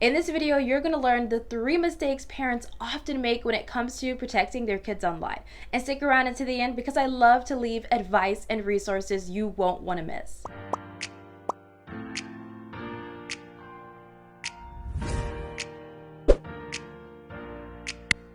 In this video, you're going to learn the 3 mistakes parents often make when it comes to protecting their kids online. And stick around until the end because I love to leave advice and resources you won't want to miss.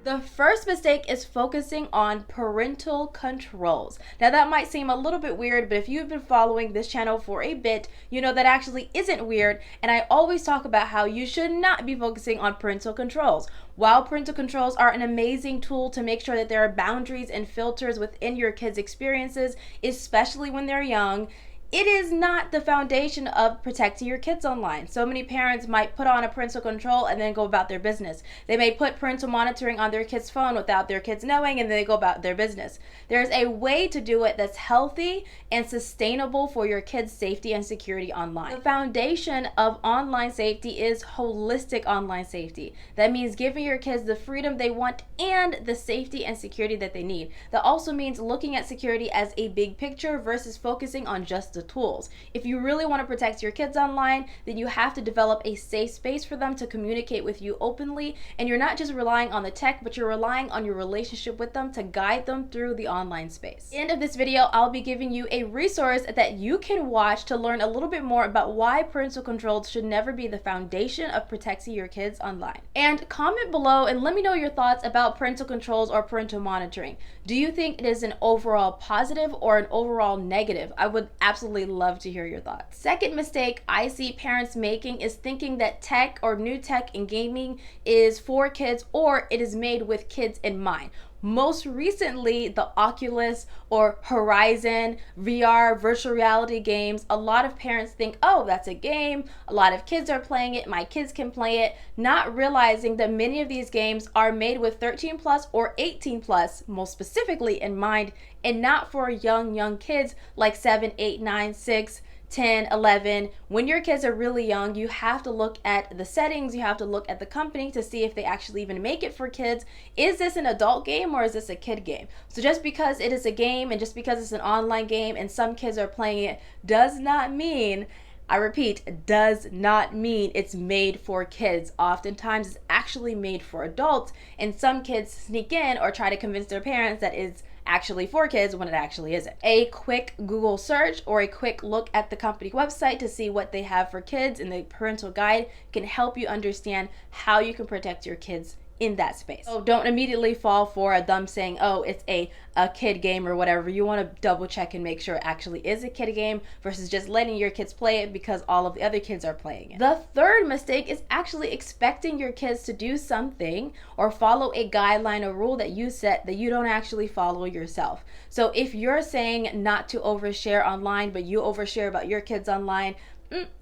The first mistake is focusing on parental controls. Now that might seem a little bit weird, but if you've been following this channel for a bit, you know that actually isn't weird, and I always talk about how you should not be focusing on parental controls. While parental controls are an amazing tool to make sure that there are boundaries and filters within your kids' experiences, especially when they're young, it is not the foundation of protecting your kids online. So many parents might put on a parental control and then go about their business. They may put parental monitoring on their kid's phone without their kids knowing, and then they go about their business. There's a way to do it that's healthy and sustainable for your kids' safety and security online. The foundation of online safety is holistic online safety. That means giving your kids the freedom they want and the safety and security that they need. That also means looking at security as a big picture versus focusing on just the tools. If you really want to protect your kids online, then you have to develop a safe space for them to communicate with you openly, and you're not just relying on the tech, but you're relying on your relationship with them to guide them through the online space. End of this video, I'll be giving you a resource that you can watch to learn a little bit more about why parental controls should never be the foundation of protecting your kids online. And comment below and let me know your thoughts about parental controls or parental monitoring. Do you think it is an overall positive or an overall negative? I would absolutely love to hear your thoughts. Second mistake I see parents making is thinking that tech or new tech in gaming is for kids or it is made with kids in mind. Most recently, the Oculus or Horizon VR virtual reality games, a lot of parents think, oh, that's a game, a lot of kids are playing it, my kids can play it, not realizing that many of these games are made with 13 plus or 18 plus, most specifically in mind, and not for young kids like 7, 8, 9, 6, 10, 11. When your kids are really young, you have to look at the settings, you have to look at the company to see if they actually even make it for kids. Is this an adult game or is this a kid game? So just because it is a game and just because it's an online game and some kids are playing it does not mean, I repeat, does not mean it's made for kids. Oftentimes it's actually made for adults, and some kids sneak in or try to convince their parents that it's actually for kids when it actually isn't. A quick Google search or a quick look at the company website to see what they have for kids in the parental guide can help you understand how you can protect your kids in that space. So don't immediately fall for them saying, oh, it's a kid game or whatever. You want to double check and make sure it actually is a kid game versus just letting your kids play it because all of the other kids are playing it. The third mistake is actually expecting your kids to do something or follow a guideline or rule that you set that you don't actually follow yourself. So if you're saying not to overshare online, but you overshare about your kids online,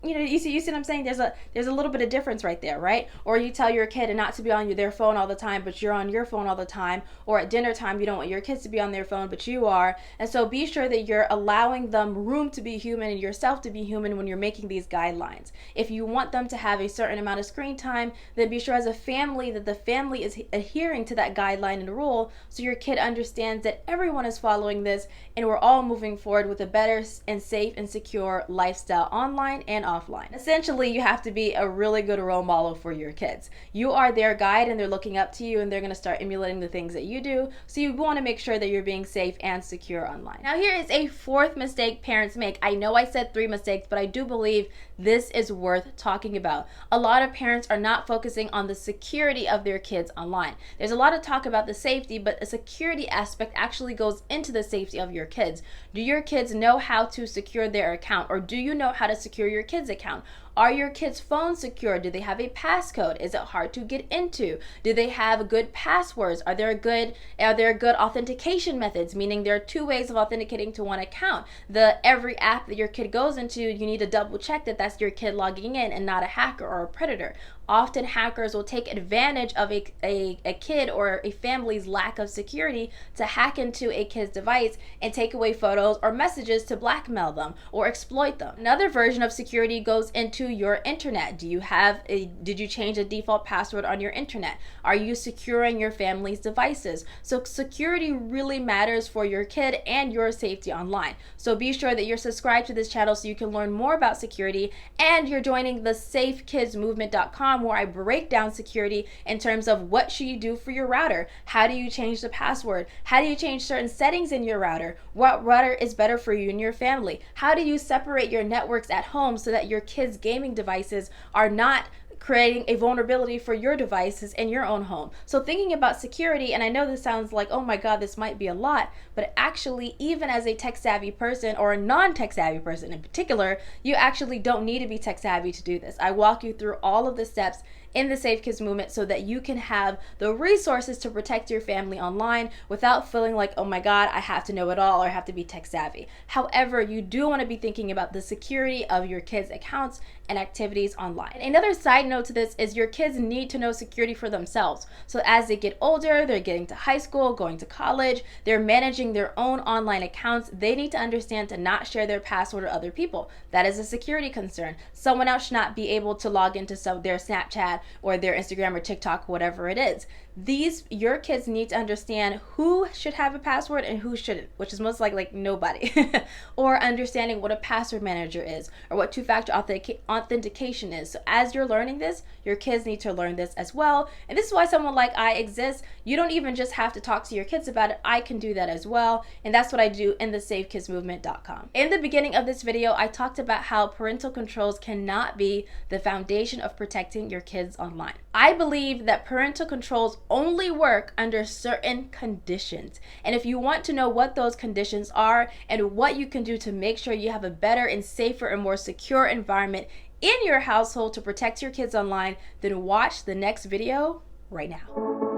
you see what I'm saying? There's a little bit of difference right there, right? Or you tell your kid not to be on their phone all the time, but you're on your phone all the time. Or at dinner time, you don't want your kids to be on their phone, but you are. And so be sure that you're allowing them room to be human and yourself to be human when you're making these guidelines. If you want them to have a certain amount of screen time, then be sure as a family that the family is adhering to that guideline and rule so your kid understands that everyone is following this and we're all moving forward with a better and safe and secure lifestyle online and offline. Essentially, you have to be a really good role model for your kids. You are their guide and they're looking up to you and they're going to start emulating the things that you do. So you want to make sure that you're being safe and secure online. Now here is a fourth mistake parents make. I know I said 3 mistakes, but I do believe this is worth talking about. A lot of parents are not focusing on the security of their kids online. There's a lot of talk about the safety, but the security aspect actually goes into the safety of your kids. Do your kids know how to secure their account, or do you know how to secure your kids' account? Are your kids' phones secure? Do they have a passcode? Is it hard to get into? Do they have good passwords? Are there good authentication methods? Meaning there are 2 ways of authenticating to one account. Every app that your kid goes into, you need to double check that that's your kid logging in and not a hacker or a predator. Often hackers will take advantage of a kid or a family's lack of security to hack into a kid's device and take away photos or messages to blackmail them or exploit them. Another version of security goes into to your internet? Did you change the default password on your internet? Are you securing your family's devices? So security really matters for your kid and your safety online. So be sure that you're subscribed to this channel so you can learn more about security, and you're joining the safekidsmovement.com, where I break down security in terms of what should you do for your router? How do you change the password? How do you change certain settings in your router? What router is better for you and your family? How do you separate your networks at home so that your kids' gaming devices are not creating a vulnerability for your devices in your own home? So thinking about security, and I know this sounds like, oh my God, this might be a lot, but actually, even as a tech savvy person, or a non-tech savvy person in particular, you actually don't need to be tech savvy to do this. I walk you through all of the steps in the Safe Kids movement so that you can have the resources to protect your family online without feeling like, oh my God, I have to know it all or I have to be tech savvy. However, you do want to be thinking about the security of your kids' accounts and activities online. Another side note to this is your kids need to know security for themselves. So as they get older, they're getting to high school, going to college, they're managing their own online accounts, they need to understand to not share their password with other people. That is a security concern. Someone else should not be able to log into their Snapchat or their Instagram or TikTok, whatever it is. Your kids need to understand who should have a password and who shouldn't, which is most likely like nobody. Or understanding what a password manager is or what two-factor authentication is. So as you're learning this, your kids need to learn this as well. And this is why someone like I exists. You don't even just have to talk to your kids about it. I can do that as well. And that's what I do in the safekidsmovement.com. In the beginning of this video, I talked about how parental controls cannot be the foundation of protecting your kids online. I believe that parental controls only work under certain conditions. And if you want to know what those conditions are and what you can do to make sure you have a better and safer and more secure environment in your household to protect your kids online, then watch the next video right now.